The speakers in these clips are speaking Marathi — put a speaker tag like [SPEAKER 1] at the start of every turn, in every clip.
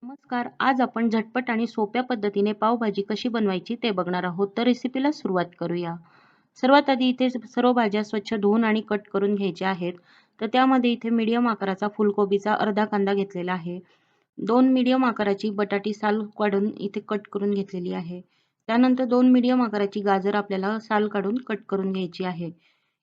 [SPEAKER 1] नमस्कार. आज आपण झटपट आणि सोप्या पद्धतीने पावभाजी कशी बनवायची ते बघणार आहोत. तर रेसिपीला सुरुवात करूया. सर्वात आधी इथे सर्व भाज्या स्वच्छ धुवून आणि कट करून घ्यायच्या आहेत. तर त्यामध्ये इथे मीडियम आकाराचा फुलकोबीचा अर्धा कांदा घेतलेला आहे. 2 मीडियम आकाराची बटाटी साल काढून इथे कट करून घेतलेली आहे. त्यानंतर 2 मीडियम आकाराची गाजर आपल्याला साल काढून कट करून घ्यायची आहे.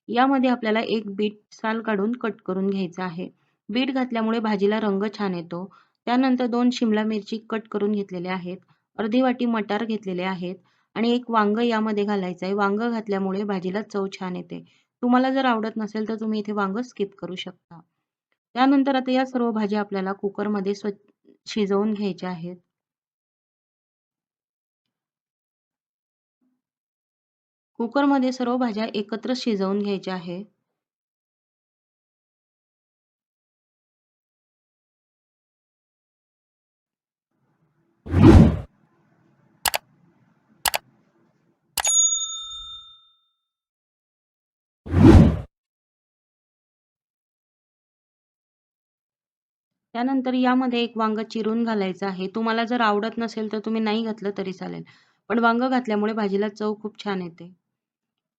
[SPEAKER 1] यामध्ये आपल्याला एक बीट साल काढून कट करून घ्यायचा आहे. बीट घातल्यामुळे भाजीला रंग छान येतो. त्यानंतर 2 शिमला मिरची कट करून घेतलेल्या आहेत. अर्धी वाटी मटार घेतलेले आहेत आणि एक वांग यामध्ये घालायचं आहे. वांग घातल्यामुळे भाजीला चव छान येते. तुम्हाला जर आवडत नसेल तर तुम्ही इथे वांग स्किप करू शकता. त्यानंतर आता या सर्व भाज्या आपल्याला कुकरमध्ये शिजवून घ्यायच्या आहेत. कुकरमध्ये सर्व भाज्या एकत्र शिजवून घ्यायच्या आहे. त्यानंतर यामध्ये एक वांग चिरून घालायचं आहे. तुम्हाला जर आवडत नसेल तर तुम्ही नाही घातलं तरी चालेल. पण वांग घातल्यामुळे भाजीला चव खूप छान येते.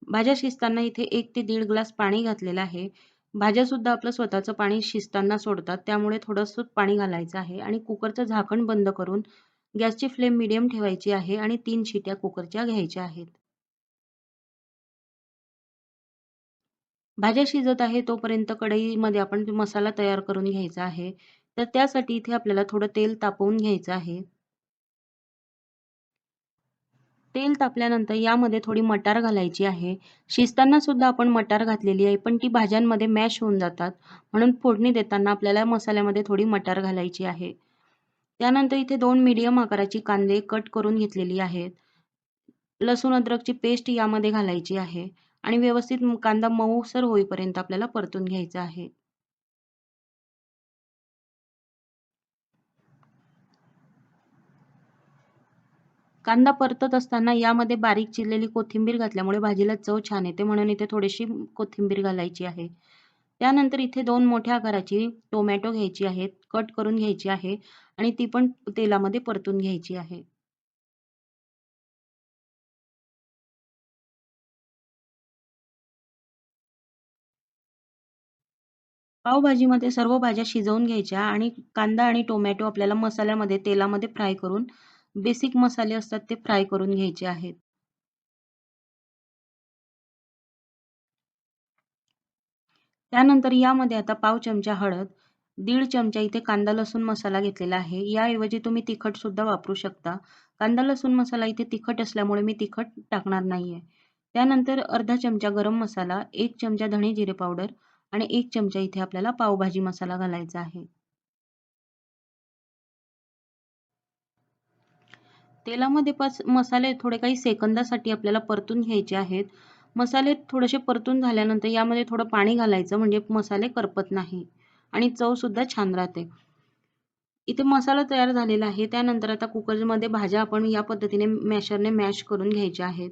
[SPEAKER 1] भाज्या शिजताना इथे 1 ते 1.5 ग्लास पाणी घातलेलं आहे. भाज्यासुद्धा आपलं स्वतःचं पाणी शिजताना सोडतात. त्यामुळे थोडंसं पाणी घालायचं आहे आणि कुकरचं झाकण बंद करून गॅसची फ्लेम मीडियम ठेवायची आहे आणि 3 शिट्या कुकरच्या घ्यायच्या आहेत. भाज्या शिजत आहे तोपर्यंत कढईमध्ये आपण मसाला तयार करून घ्यायचा आहे. तर त्यासाठी इथे आपल्याला थोडं तेल तापवून घ्यायचं आहे. तेल तापल्यानंतर यामध्ये थोडी मटार घालायची आहे. शिजताना सुद्धा आपण मटार घातलेली आहे, पण ती भाज्यांमध्ये मॅश होऊन जातात. म्हणून फोडणी देताना आपल्याला मसाल्यामध्ये थोडी मटार घालायची आहे. त्यानंतर इथे 2 मीडियम आकाराची कांदे कट करून घेतलेली आहेत. लसूण अद्रकची पेस्ट यामध्ये घालायची आहे आणि व्यवस्थित कांदा मऊसर होईपर्यंत आपल्याला परतून घ्यायचा आहे. कांदा परतत असताना यामध्ये बारीक चिरलेली कोथिंबीर घातल्यामुळे भाजीला चव छान येते, म्हणून इथे थोडीशी कोथिंबीर घालायची आहे. त्यानंतर इथे 2 मोठ्या आकाराची टोमॅटो घ्यायची आहेत, कट करून घ्यायची आहे आणि ती पण तेलामध्ये परतून घ्यायची आहे. पावभाजीमध्ये सर्व भाज्या शिजवून घ्यायच्या आणि कांदा आणि टोमॅटो आपल्याला मसाल्यामध्ये, तेलामध्ये फ्राय करून बेसिक मसाले असतात ते फ्राय करून घ्यायचे आहेत. त्यानंतर यामध्ये आता पाव चमचा हळद, 1.5 चमचा इथे कांदा लसूण मसाला घेतलेला आहे. याऐवजी तुम्ही तिखट सुद्धा वापरू शकता. कांदा लसूण मसाला इथे तिखट असल्यामुळे मी तिखट टाकणार नाहीये. त्यानंतर अर्धा चमचा गरम मसाला, 1 चमचा धणे जिरे पावडर आणि 1 चमचा इथे आपल्याला पावभाजी मसाला घालायचा आहे. तेलामध्ये मसाले थोडे काही सेकंदासाठी आपल्याला परतून घ्यायचे आहेत. मसाले थोडेसे परतून झाल्यानंतर यामध्ये थोडं पाणी घालायचं म्हणजे मसाले करपत नाही आणि चवसुद्धा छान राहते. इथे मसाला तयार झालेला आहे. त्यानंतर आता कुकरमध्ये भाज्या आपण या पद्धतीने मॅशरने मॅश करून घ्यायच्या आहेत.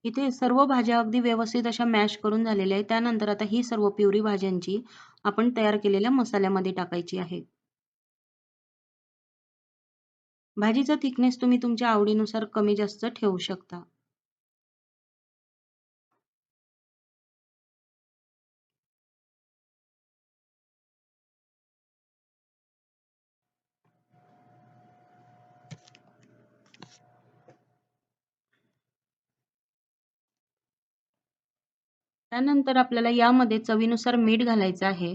[SPEAKER 1] इथे सर्व भाज्या अगदी व्यवस्थित अशा मॅश करून झालेल्या आहेत. त्यानंतर आता ही सर्व प्युरी भाज्यांची आपण तयार केलेल्या मसाल्यामध्ये टाकायची आहे. भाजीचा थिकनेस तुम्ही तुमच्या आवडीनुसार कमी जास्त ठेवू शकता. त्यानंतर आपल्याला यामध्ये चवीनुसार मीठ घालायचं आहे.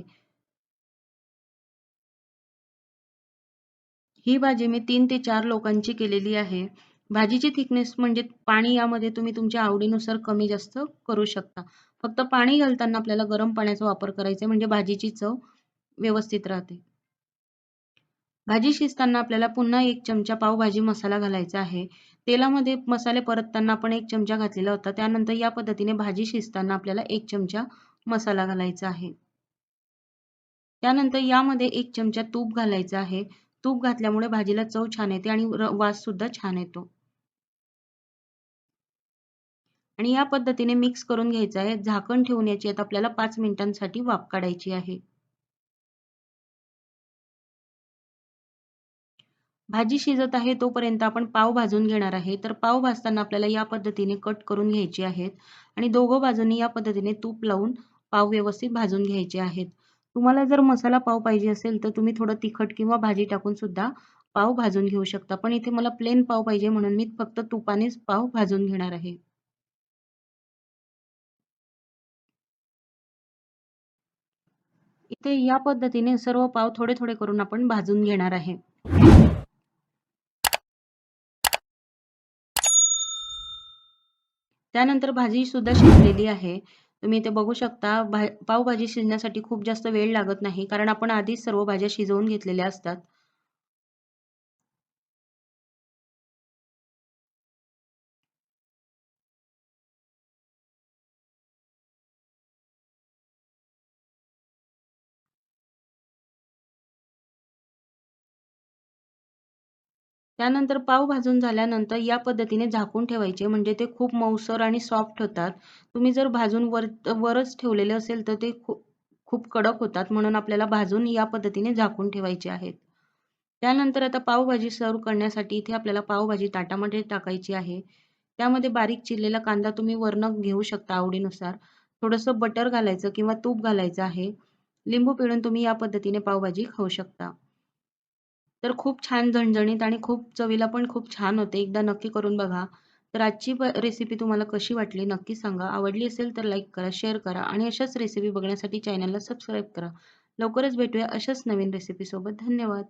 [SPEAKER 1] ही भाजी मी 3 ते 4 लोकांची केलेली आहे. भाजीची थिकनेस म्हणजे पाणी यामध्ये तुम्ही तुमच्या आवडीनुसार कमी जास्त करू शकता. फक्त पाणी घालताना आपल्याला गरम पाण्याचा वापर करायचा आहे म्हणजे भाजीची चव व्यवस्थित राहते. भाजी शिजताना आपल्याला पुन्हा 1 चमचा पावभाजी मसाला घालायचा आहे. तेलामध्ये मसाले परतताना आपण 1 चमचा घातलेला होता. त्यानंतर या पद्धतीने भाजी शिजताना आपल्याला 1 चमचा मसाला घालायचा आहे. त्यानंतर यामध्ये 1 चमचा तूप घालायचं आहे. तूप घातल्यामुळे भाजीला चव छान येते आणि वास सुद्धा छान येतो. आणि या पद्धतीने मिक्स करून घ्यायचं आहे. झाकण ठेवून याची आता आपल्याला 5 मिनिटांसाठी वाफ काढायची आहे. भाजी शिजत आहे तोपर्यंत आपण पाव भाजून घेणार आहे. तर पाव भाजताना आपल्याला या पद्धतीने कट करून घ्यायचे आहेत आणि दोघं बाजूंनी या पद्धतीने तूप लावून पाव व्यवस्थित भाजून घ्यायचे आहेत. तुम्हाला जर मसाला पाव पाहिजे असेल तर तुम्ही थोडं तिखट किंवा भाजी टाकून सुद्धा पाव भाजून घेऊ शकता. पण इथे मला प्लेन पाव पाहिजे म्हणून मी फक्त तुपानेच पाव भाजून घेणार आहे. इथे या पद्धतीने सर्व पाव थोडे-थोडे करून आपण भाजून घेणार आहे. त्यानंतर भाजी सुद्धा शिजलेली आहे. तुम्ही इथे बघू शकता पावभाजी शिजण्यासाठी खूप जास्त वेळ लागत नाही, कारण आपण आधीच सर्व भाज्या शिजवून घेतलेल्या असतात. त्यानंतर पाव भाजून झाल्यानंतर या पद्धतीने झाकून ठेवायचे, म्हणजे ते खूप मऊसर आणि सॉफ्ट होतात. तुम्ही जर भाजून वरच ठेवलेले असेल तर ते खूप खूप कडक होतात. म्हणून आपल्याला भाजून या पद्धतीने झाकून ठेवायचे आहेत. त्यानंतर आता पावभाजी सर्व्ह करण्यासाठी इथे आपल्याला पावभाजी ताटामध्ये टाकायची आहे. त्यामध्ये बारीक चिरलेला कांदा तुम्ही वरनं घेऊ शकता आवडीनुसार. थोडंसं बटर घालायचं किंवा तूप घालायचं आहे. लिंबू पिळून तुम्ही या पद्धतीने पावभाजी खाऊ शकता. तर खूप छान झणझणीत आणि खूप चवीला पण खूप छान होते. एकदा नक्की करून बघा. तर आजची रेसिपी तुम्हाला कशी वाटली नक्की सांगा. आवडली असेल तर लाईक करा, शेअर करा आणि अशाच रेसिपी बघण्यासाठी चॅनलला सबस्क्राईब करा. लवकरच भेटूया अशाच नवीन रेसिपीसोबत. धन्यवाद.